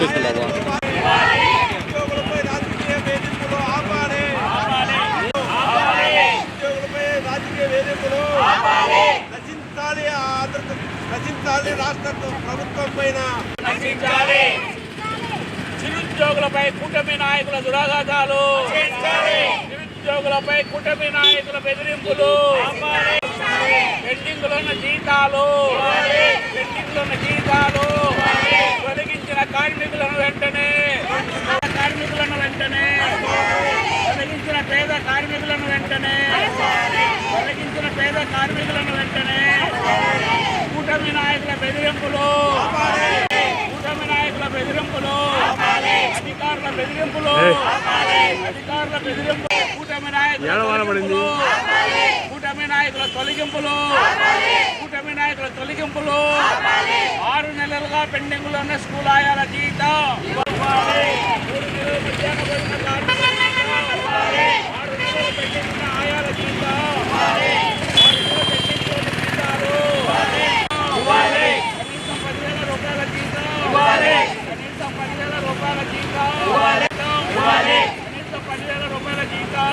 చూపిస్తున్నావా? రాష్ట్ర ప్రభుత్వం పైన నిరుద్యోగులపై కూటమి నాయకుల దురాఘాతాలు, నిరుద్యోగులపై కూటమి నాయకుల బెదిరింపులు, పెండింగ్ లో ఉన్న జీతాలు తొలగించిన కార్మికులను వెంటనే తొలగించిన పేద కార్మికులను వెంటనే కూటమి నాయకుల బెదిరింపులు, అధికారుల బెదిరింపులు, కూటమి నాయకుల తొలగింపులు, 6 నెలలుగా పెండింగ్ లో ఉన్న స్కూల్ ఆయాల జీతం, 3 నెలల మధ్యాహ్న భోజన ఆయాల జీతం, కనీసం 10,000 రూపాయల జీతం, కనీసం 10,000 రూపాయల జీతం,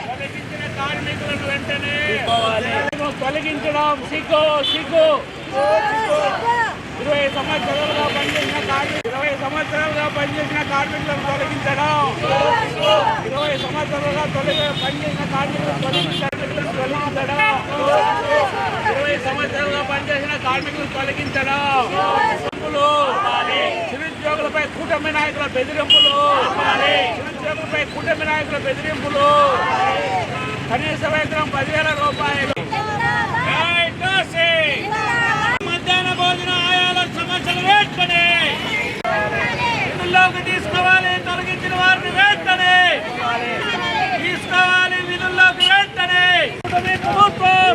తొలగించిన కార్మికులను వెంటనే తొలగించడం సిగ్గు. 20 సంవత్సరాలుగా పనిచేసిన కార్మికులను తొలగించడం, 20 సంవత్సరాలుగా పనిచేసిన కార్మికులను తొలగించడం, నిరుద్యోగులపై కూటమి నాయకుల బెదిరింపులు, కనీస వేతనం 10,000 రూపాయలు. మధ్యాహ్న భోజన ఆయాల సమస్యలు వెంటనే విధుల్లోకి తీసుకోవాలి, తొలగించిన వారిని వెంటనే తీసుకోవాలి, విధుల్లోకి వెంటనే. ప్రభుత్వం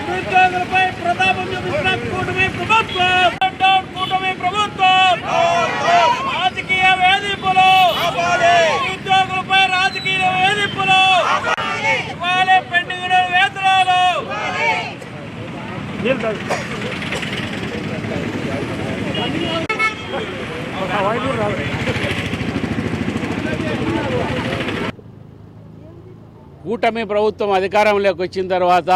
నిరుద్యోగులపై ప్రతాపం చూపిస్తున్న కూటమి ప్రభుత్వం రాజకీయ వేధింపులు, నిరుద్యోగులపై రాజకీయ వేధింపులు, ఇవాళ పెండింగ్ వేతనాలు. కూటమి ప్రభుత్వం అధికారంలోకి వచ్చిన తర్వాత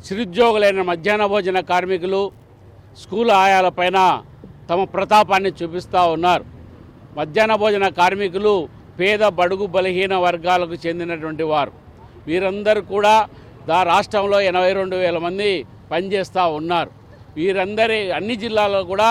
నిరుద్యోగులైన మధ్యాహ్న భోజన కార్మికులు, స్కూల్ ఆయాలపైన తమ ప్రతాపాన్ని చూపిస్తూ ఉన్నారు. మధ్యాహ్న భోజన కార్మికులు పేద బడుగు బలహీన వర్గాలకు చెందినటువంటి వారు. వీరందరూ కూడా రాష్ట్రంలో 82,000 మంది పనిచేస్తూ ఉన్నారు. వీరందరి అన్ని జిల్లాల్లో కూడా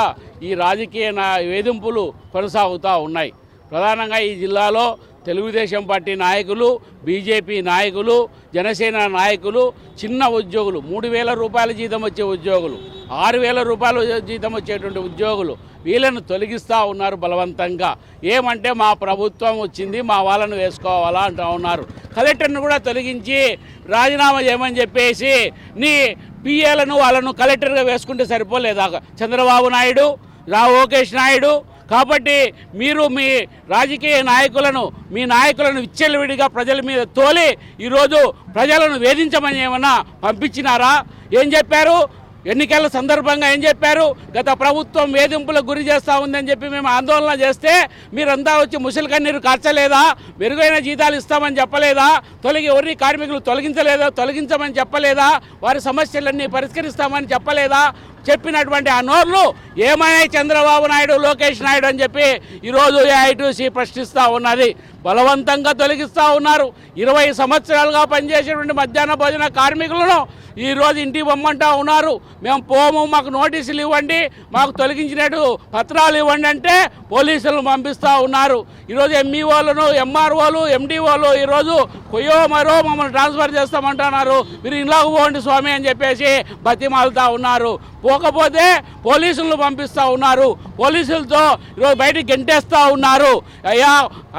ఈ రాజకీయ వేధింపులు కొనసాగుతూ ఉన్నాయి. ప్రధానంగా ఈ జిల్లాలో తెలుగుదేశం పార్టీ నాయకులు, బీజేపీ నాయకులు, జనసేన నాయకులు, చిన్న ఉద్యోగులు, 3,000 రూపాయల జీతం వచ్చే ఉద్యోగులు, 6,000 రూపాయల జీతం వచ్చేటువంటి ఉద్యోగులు, వీళ్ళను తొలగిస్తూ ఉన్నారు బలవంతంగా. ఏమంటే మా ప్రభుత్వం వచ్చింది, మా వాళ్ళను వేసుకోవాలా అంటూ ఉన్నారు. కలెక్టర్ను కూడా తొలగించి రాజీనామా చేయమని చెప్పేసి నీ పిఏలను వాళ్ళను కలెక్టర్గా వేసుకుంటే సరిపోలేదా చంద్రబాబు నాయుడు, లోకేష్ నాయుడు? కాబట్టి మీరు మీ రాజకీయ నాయకులను, మీ నాయకులను విచ్చలవిడిగా ప్రజల మీద తోలి ఈరోజు ప్రజలను వేధించమని ఏమన్నా పంపించినారా? ఏం చెప్పారు? ఎన్నికల సందర్భంగా ఏం చెప్పారు? గత ప్రభుత్వం వేధింపులకు గురి చేస్తూ ఉందని చెప్పి మేము ఆందోళన చేస్తే మీరంతా వచ్చి ముసలి కన్నీరు కార్చలేదా? మెరుగైన జీతాలు ఇస్తామని చెప్పలేదా? ఎవరి కార్మికులు తొలగించమని చెప్పలేదా? వారి సమస్యలన్నీ పరిష్కరిస్తామని చెప్పలేదా? చెప్పినటువంటి ఆ నోర్లు ఏమయ్యాయి చంద్రబాబు నాయుడు, లోకేష్ నాయుడు అని చెప్పి ఈరోజు ఏఐటీసీ ప్రశ్నిస్తూ ఉన్నది. బలవంతంగా తొలగిస్తూ ఉన్నారు. 20 సంవత్సరాలుగా పనిచేసేటువంటి మధ్యాహ్న భోజన కార్మికులను ఈరోజు ఇంటికి పొమ్మంటా ఉన్నారు. మేము పోము, మాకు నోటీసులు ఇవ్వండి, మాకు తొలగించినట్టు పత్రాలు ఇవ్వండి అంటే పోలీసులను పంపిస్తూ ఉన్నారు. ఈరోజు ఎంఈఓలను, ఎంఆర్ఓలు, ఎండిఓలు ఈరోజు మరో మమ్మల్ని ట్రాన్స్ఫర్ చేస్తామంటున్నారు. మీరు ఇంట్లోకి పోండి స్వామి అని చెప్పేసి బతిమాలుతూ ఉన్నారు. పోకపోతే పోలీసులను పంపిస్తూ ఉన్నారు. పోలీసులతో ఈరోజు బయటికి గెంటేస్తూ ఉన్నారు. అయ్యా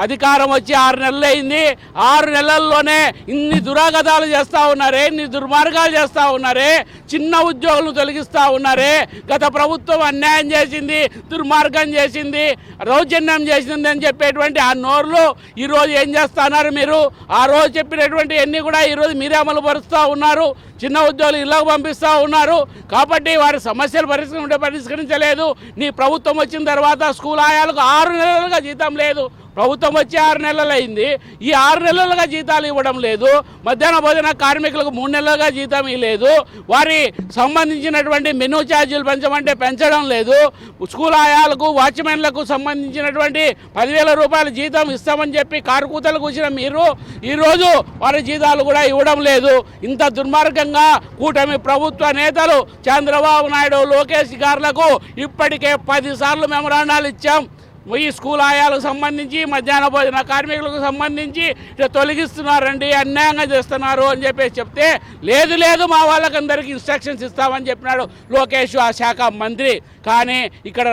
అధికారం వచ్చి 6 నెలలు అయింది. 6 నెలల్లోనే ఇన్ని దురాగతాలు చేస్తూ ఉన్నారే, ఇన్ని దుర్మార్గాలు చేస్తూ ఉన్నారే, చిన్న ఉద్యోగులను తొలగిస్తూ ఉన్నారే. గత ప్రభుత్వం అన్యాయం చేసింది, దుర్మార్గం చేసింది, దౌర్జన్యం చేసింది అని చెప్పేటువంటి ఆ నోర్లు ఈరోజు ఏం చేస్తున్నారు మీరు? ఆ రోజు చెప్పినటువంటి అన్నీ కూడా ఈరోజు మీరే అమలు పరుస్తూ ఉన్నారు. చిన్న ఉద్యోగులు ఇళ్ళకు పంపిస్తూ ఉన్నారు. కాబట్టి వారి సమస్యలు పరిష్కరించలేదు. నీ ప్రభుత్వ ప్రభుత్వం వచ్చిన తర్వాత స్కూల్ ఆయాలకు 6 నెలలుగా జీతం లేదు. ప్రభుత్వం వచ్చి 6 నెలలు అయింది. ఈ 6 నెలలుగా జీతాలు ఇవ్వడం లేదు. మధ్యాహ్న భోజన కార్మికులకు 3 నెలలుగా జీతం ఇవ్వలేదు. వారి సంబంధించినటువంటి మెనూ ఛార్జీలు పెంచమంటే పెంచడం లేదు. స్కూల్ ఆయాలకు వాచ్మెన్లకు సంబంధించినటువంటి 10,000 రూపాయల జీతం ఇస్తామని చెప్పి కారుకూతలు కూర్చిన మీరు ఈరోజు వారి జీతాలు కూడా ఇవ్వడం లేదు. ఇంత దుర్మార్గంగా కూటమి ప్రభుత్వ నేతలు చంద్రబాబు నాయుడు, లోకేష్ గారులకు ఇప్పటికే 10 సార్లు మెమరాండాలు ఇచ్చాం. ఈ స్కూల్ ఆయాలకు సంబంధించి, మధ్యాహ్న భోజన కార్మికులకు సంబంధించి తొలగిస్తున్నారండి, అన్యాయంగా చేస్తున్నారు అని చెప్పేసి చెప్తే లేదు మా వాళ్ళకందరికీ ఇన్స్ట్రక్షన్స్ ఇస్తామని చెప్పినాడు లోకేష్, ఆ శాఖ మంత్రి. కానీ ఇక్కడ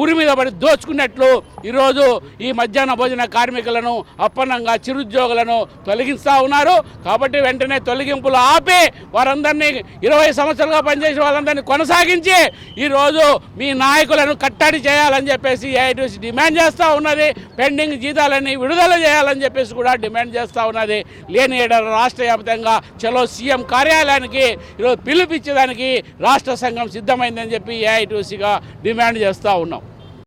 ఊరి మీద పడి దోచుకున్నట్లు ఈరోజు ఈ మధ్యాహ్న భోజన కార్మికులను, అప్పనంగా చిరుద్యోగులను తొలగిస్తూ ఉన్నారు. కాబట్టి వెంటనే తొలగింపులు ఆపి వారందరినీ 20 సంవత్సరాలుగా పనిచేసిన వాళ్ళందరినీ కొనసాగించి ఈరోజు మీ నాయకులను కట్టడి చేయాలని చెప్పేసి ఏఐటీయూసీ డిమాండ్ చేస్తూ ఉన్నది. పెండింగ్ జీతాలన్నీ విడుదల చేయాలని చెప్పేసి కూడా డిమాండ్ చేస్తూ ఉన్నది. లేని ఏడాది రాష్ట్ర వ్యాప్తంగా చలో సీఎం కార్యాలయానికి ఈరోజు పిలుపిచ్చేదానికి రాష్ట్ర సంఘం సిద్ధమైందని చెప్పి ఏఐటీయూసీగా డిమాండ్ చేస్తూ ఉన్నాం.